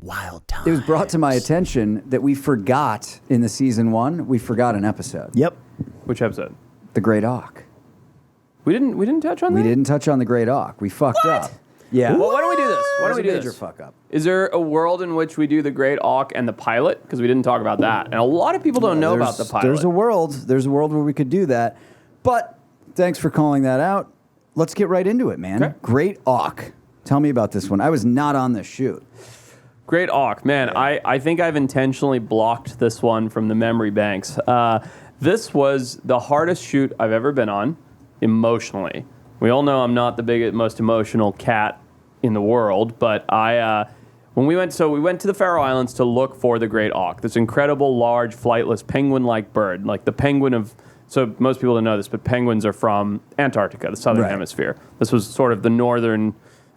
wild times. It was brought to my attention that we forgot in the season 1, we forgot an episode. Yep. Which episode? The Great Auk. We didn't touch on that? We didn't touch on the Great Auk. We fucked up. Yeah. Well, why don't we do this? Why don't we do major this? fuck up. Is there a world in which we do the Great Auk and the pilot? Because we didn't talk about that. And a lot of people don't know about the pilot. There's a world where we could do that. But thanks for calling that out. Let's get right into it, man. Okay. Great Auk. Tell me about this one. I was not on this shoot. Great Auk. Man, yeah. I think I've intentionally blocked this one from the memory banks. This was the hardest shoot I've ever been on emotionally. We all know I'm not the biggest, most emotional cat in the world, but when we went to the Faroe Islands to look for the Great Auk, this incredible, large, flightless, penguin-like bird, like the penguin of. So most people don't know this, but penguins are from Antarctica, the southern hemisphere. This was sort of the northern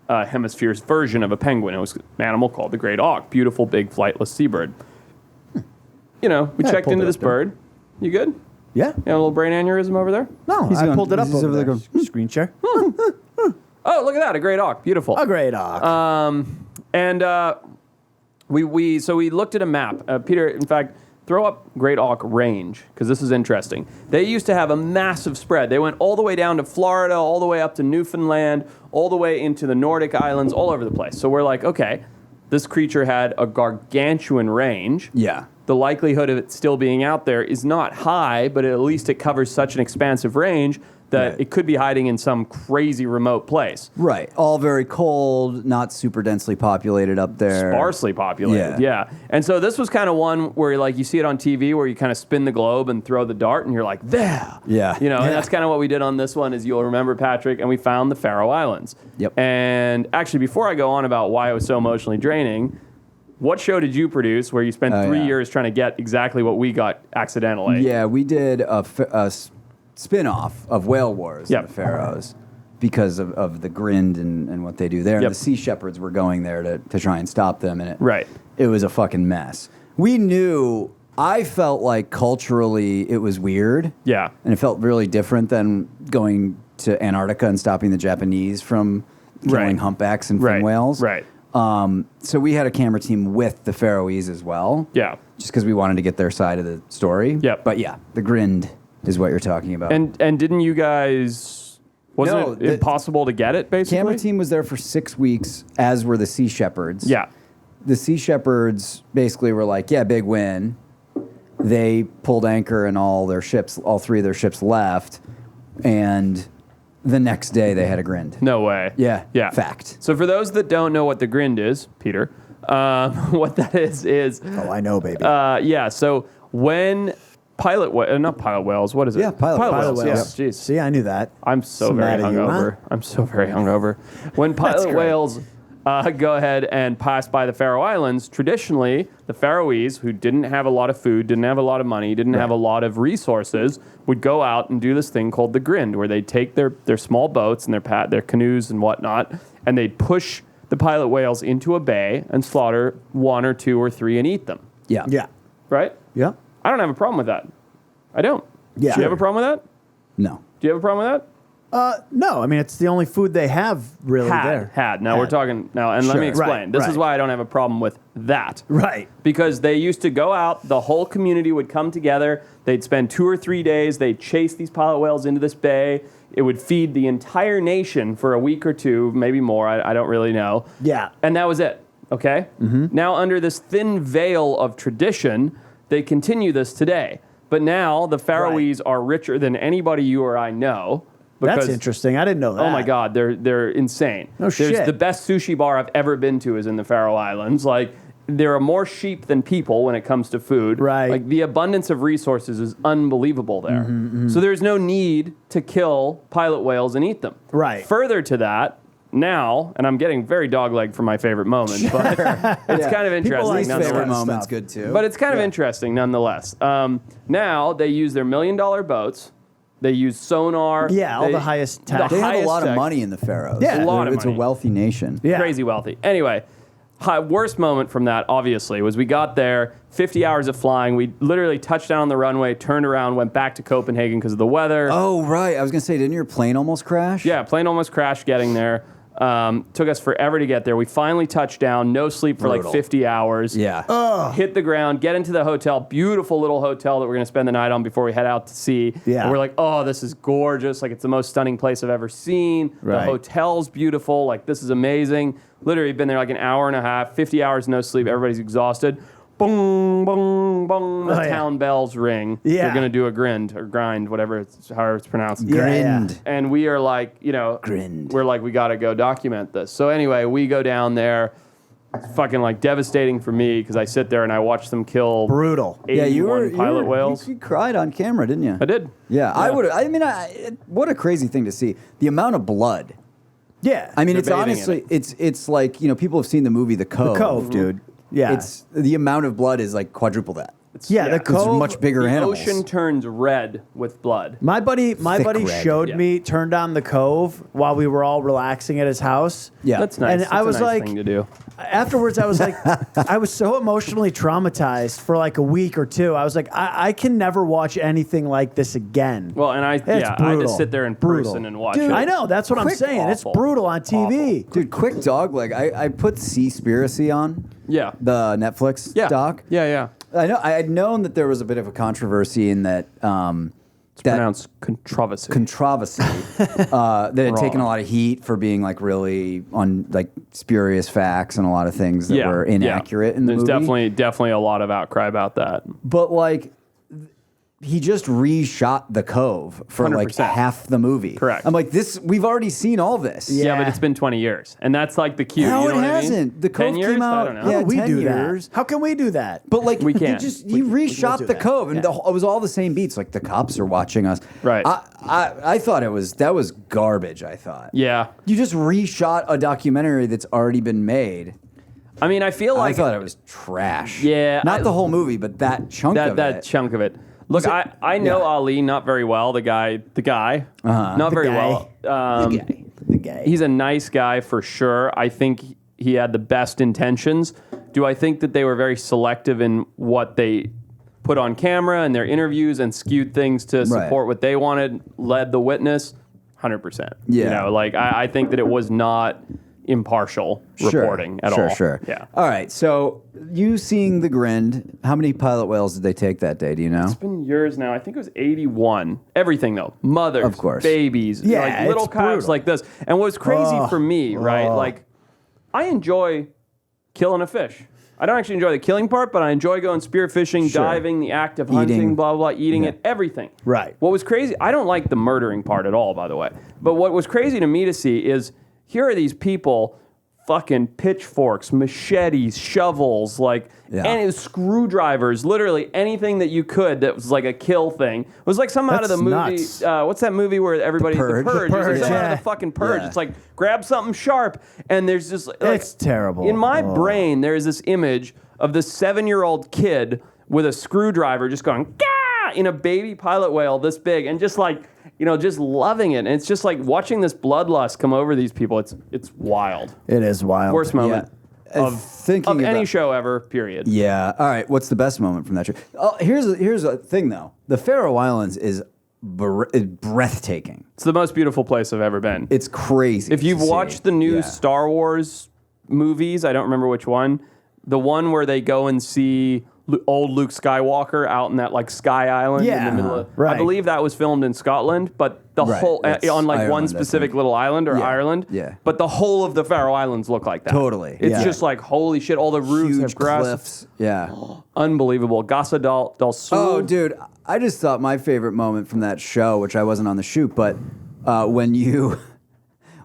hemisphere's version of a penguin. It was an animal called the Great Auk, beautiful, big, flightless seabird. You know, we checked into this bird. You good? Yeah. You have a little brain aneurysm over there? No, I pulled it up over there. Screen share. Oh, look at that, a Great Auk, beautiful. A Great Auk. We looked at a map. Peter, in fact, throw up Great Auk Range, because this is interesting. They used to have a massive spread. They went all the way down to Florida, all the way up to Newfoundland, all the way into the Nordic islands, all over the place. So we're like, okay, this creature had a gargantuan range. Yeah. The likelihood of it still being out there is not high, but at least it covers such an expansive range that it could be hiding in some crazy remote place. Right. All very cold, not super densely populated up there. Sparsely populated, yeah. And so this was kind of one where like you see it on TV where you kind of spin the globe and throw the dart and you're like, there. Yeah. You know, and that's kind of what we did on this one, as you'll remember, Patrick, and we found the Faroe Islands. Yep. And actually, before I go on about why it was so emotionally draining, what show did you produce where you spent 3 years trying to get exactly what we got accidentally? Yeah, we did a spin-off of Whale Wars in the Faroes because of the Grind and what they do there. And the Sea Shepherds were going there to try and stop them. And it was a fucking mess. We knew, I felt like culturally it was weird. Yeah. And it felt really different than going to Antarctica and stopping the Japanese from killing humpbacks and fin whales. Right. So we had a camera team with the Faroese as well. Yeah. Just because we wanted to get their side of the story. Yep. But yeah, the Grind is what you're talking about. And didn't you guys... Wasn't it impossible to get it, basically? Camera team was there for 6 weeks, as were the Sea Shepherds. Yeah. The Sea Shepherds basically were like, yeah, big win. They pulled anchor and all 3 of their ships left. And the next day they had a Grind. No way. Yeah. Fact. So for those that don't know what the Grind is, Peter, what that is... Oh, I know, baby. So when... not pilot whales. What is it? Yeah, pilot whales. Yeah, jeez. See, I knew that. I'm so very hungover. I'm so very hungover. When pilot whales go ahead and pass by the Faroe Islands, traditionally the Faroese, who didn't have a lot of food, didn't have a lot of money, didn't have a lot of resources, would go out and do this thing called the Grind, where they'd take their small boats and their canoes and whatnot, and they'd push the pilot whales into a bay and slaughter 1 or 2 or 3 and eat them. Yeah. Yeah. Right? Yeah. I don't have a problem with that. I don't. Yeah. Do you have a problem with that? No. Do you have a problem with that? No. I mean, it's the only food they have really there. Now we're talking now, and let me explain. Right, this is why I don't have a problem with that. Right. Because they used to go out, the whole community would come together, they'd spend 2 or 3 days, they'd chase these pilot whales into this bay. It would feed the entire nation for a week or 2, maybe more, I don't really know. Yeah. And that was it, okay? Mm-hmm. Now, under this thin veil of tradition, they continue this today. But now the Faroese are richer than anybody you or I know. That's interesting. I didn't know that. Oh my God, they're insane. No shit. The best sushi bar I've ever been to is in the Faroe Islands. Like, there are more sheep than people when it comes to food. Right. Like, the abundance of resources is unbelievable there. So there's no need to kill pilot whales and eat them. Right. Further to that, now, and I'm getting very dog-legged for my favorite moment, but it's kind of interesting. Least favorite nonetheless. moment's good too. But it's kind of interesting nonetheless. Now they use their $1 million boats. They use sonar. Yeah, all the highest tech. They have a lot of tech. money in the Faroes. Yeah. A lot of It's money. a wealthy nation. Yeah. Crazy wealthy. Anyway, worst moment from that, obviously, was we got there, 50 hours of flying. We literally touched down on the runway, turned around, went back to Copenhagen because of the weather. Oh, right. I was going to say, didn't your plane almost crash? Yeah, plane almost crashed getting there. Took us forever to get there. We finally touched down. No sleep for like 50 hours. Yeah. Hit the ground, get into the hotel. Beautiful little hotel that we're going to spend the night on before we head out to sea. Yeah. And we're like, oh, this is gorgeous. Like, it's the most stunning place I've ever seen. Right. The hotel's beautiful. Like, this is amazing. Literally been there like an hour and a half, 50 hours, no sleep. Everybody's exhausted. Boom, boom, boom. The town bells ring. Yeah. They're going to do a grind, whatever however it's pronounced. Grind. And we are like, Grind. we're like, we got to go document this. So anyway, we go down there. It's fucking like devastating for me because I sit there and I watch them kill Brutal. 81 pilot whales. You cried on camera, didn't you? I did. Yeah, I would. I mean, what a crazy thing to see. The amount of blood. Yeah. I mean, They're it's bathing honestly, in it's like, people have seen the movie The Cove. The Cove, dude. Yeah. It's the amount of blood is like quadruple that. The It's Cove. much bigger The animals. ocean turns red with blood. My buddy red. showed Yeah. me, turned on The Cove while we were all relaxing at his house. Yeah. That's nice. And That's I a was nice like, thing to do. Afterwards, I was like, I was so emotionally traumatized for like a week or two. I was like, I can never watch anything like this again. Well, and I had to brutal. sit there in Brutal. person and watch Dude, it. I know, that's what I'm Quick, saying. It's awful. brutal on TV. Dude, quick dog leg. I put Seaspiracy on. Yeah. The Netflix Yeah. doc. Yeah. I know. I had known that there was a bit of a controversy in that. It's pronounced controversy. Controversy that had taken a lot of heat for being like really on like spurious facts and a lot of things that were inaccurate in the There's movie. definitely a lot of outcry about that. But like, he just reshot The Cove for like 100%. half the movie. Correct. I'm like, we've already seen all this. Yeah, but it's been 20 years, and that's like the cue. No, you know it what I mean? hasn't. The 10 Cove years? came out. I don't know. How Yeah, do we 10 do years. that? How can we do that? But like, We can't. he reshot do The that. Cove, and Yeah. it was all the same beats. Like the cops are watching us. Right. I thought that was garbage. I thought. Yeah. You just reshot a documentary that's already been made. I mean, I feel like I thought it was trash. Yeah, Not the whole movie, but that chunk of that it. chunk of it. Look, I know Ali not very well. The guy, not very guy. well. The guy. He's a nice guy for sure. I think he had the best intentions. Do I think that they were very selective in what they put on camera in their interviews and skewed things to support what they wanted? Led the witness, 100%. Yeah. I think that it was not impartial reporting at all. Sure. Yeah. All right. So you seeing the Grind? How many pilot whales did they take that day? Do you know? It's been years now. I think it was 81. Everything though, mothers, Of course. babies, Yeah, like little it's coyotes brutal. like this. And what's crazy for me, right? Like, I enjoy killing a fish. I don't actually enjoy the killing part, but I enjoy going spearfishing, Sure. diving, the act of hunting, Eating. blah, blah, blah, eating it, everything. Right. What was crazy, I don't like the murdering part at all, by the way. But what was crazy to me to see is here are these people, fucking pitchforks, machetes, shovels, and screwdrivers, literally anything that you could that was like a kill thing. It was like some out of the That's movie. nuts. What's that movie where everybody Purge. The Purge? The It's like Purge, some out yeah. of the fucking Purge. Yeah. It's like grab something sharp, and there's just like, It's terrible. In my brain, there is this image of this 7-year-old kid with a screwdriver just going Gah! In a baby pilot whale this big, and just like just loving it. And it's just like watching this bloodlust come over these people. It's wild. It is wild. Worst moment Yeah. of Thinking any about- show ever. Period. Yeah. All right. What's the best moment from that trip? Oh, here's a thing though. The Faroe Islands is breathtaking. It's the most beautiful place I've ever been. It's crazy. If you've to see. watched the new Yeah. Star Wars movies, I don't remember which one. The one where they go and see old Luke Skywalker out in that like sky island in Yeah, the middle of. right. I believe that was filmed in Scotland, but the Right, whole it's on like Ireland, one I specific think. little island or Yeah, Ireland. yeah. But the whole of the Faroe Islands look like that. Totally, It's yeah. just like holy shit. All the roofs huge have grass. cliffs. Yeah. Unbelievable. Gasa del Sul. Oh, dude, I just thought my favorite moment from that show, which I wasn't on the shoot, but when you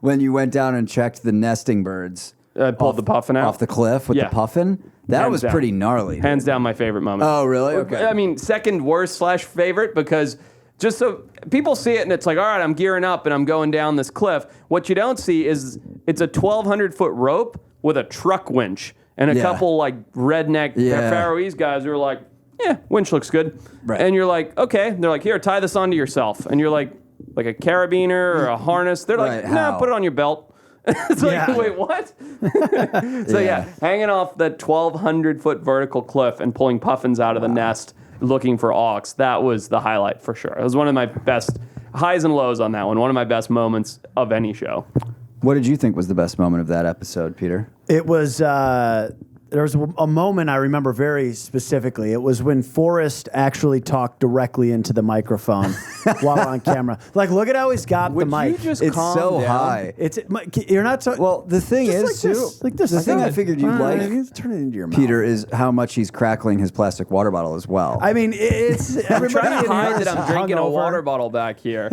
went down and checked the nesting birds. Pulled the puffin out off the cliff with Yeah. the puffin. That Hands was down. pretty gnarly. dude. Hands down, my favorite moment. Oh, really? Okay. I mean, second worst / favorite because just so people see it and it's like, all right, I'm gearing up and I'm going down this cliff. What you don't see is it's a 1,200 foot rope with a truck winch and a Yeah. couple like redneck Yeah. Faroese guys who are like, yeah, winch looks good. Right. And you're like, okay. They're like, here, tie this onto yourself. And you're like a carabiner or a harness. They're like, Right, nah, how? put it on your belt. It's like, Yeah. wait, what? So yeah, hanging off that 1,200 foot vertical cliff and pulling puffins out of the nest, looking for auks. That was the highlight for sure. It was one of my best highs and lows on that one. One of my best moments of any show. What did you think was the best moment of that episode, Peter? It was, there was a moment I remember very specifically. It was when Forrest actually talked directly into the microphone while on camera. Like, look at how he's got the mic. You just It's calm so down? high. You're not talking. Well, the thing is, like this. the thing I figured you'd like, turn it into your mouth. Peter, is how much he's crackling his plastic water bottle as well. I mean, it's I'm everybody trying to in here hide is that I'm drinking a hungover. water bottle back here.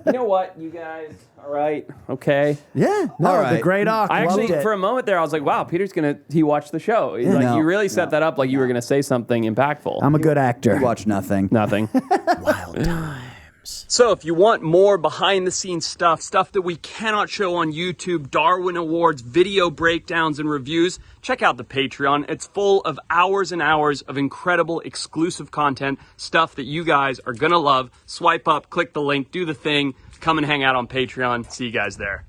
You know what, you guys? All right, okay. Yeah, no, All right. the Great Auk. I actually, loved it. for a moment there, I was like, wow, Peter's he watched the show. He's like, No, you really set that up like you were going to say something impactful. I'm a good actor. You watch nothing. Nothing. Wild times. So if you want more behind the scenes stuff that we cannot show on YouTube, Darwin Awards, video breakdowns and reviews, check out the Patreon. It's full of hours and hours of incredible exclusive content, stuff that you guys are going to love. Swipe up, click the link, do the thing, come and hang out on Patreon. See you guys there.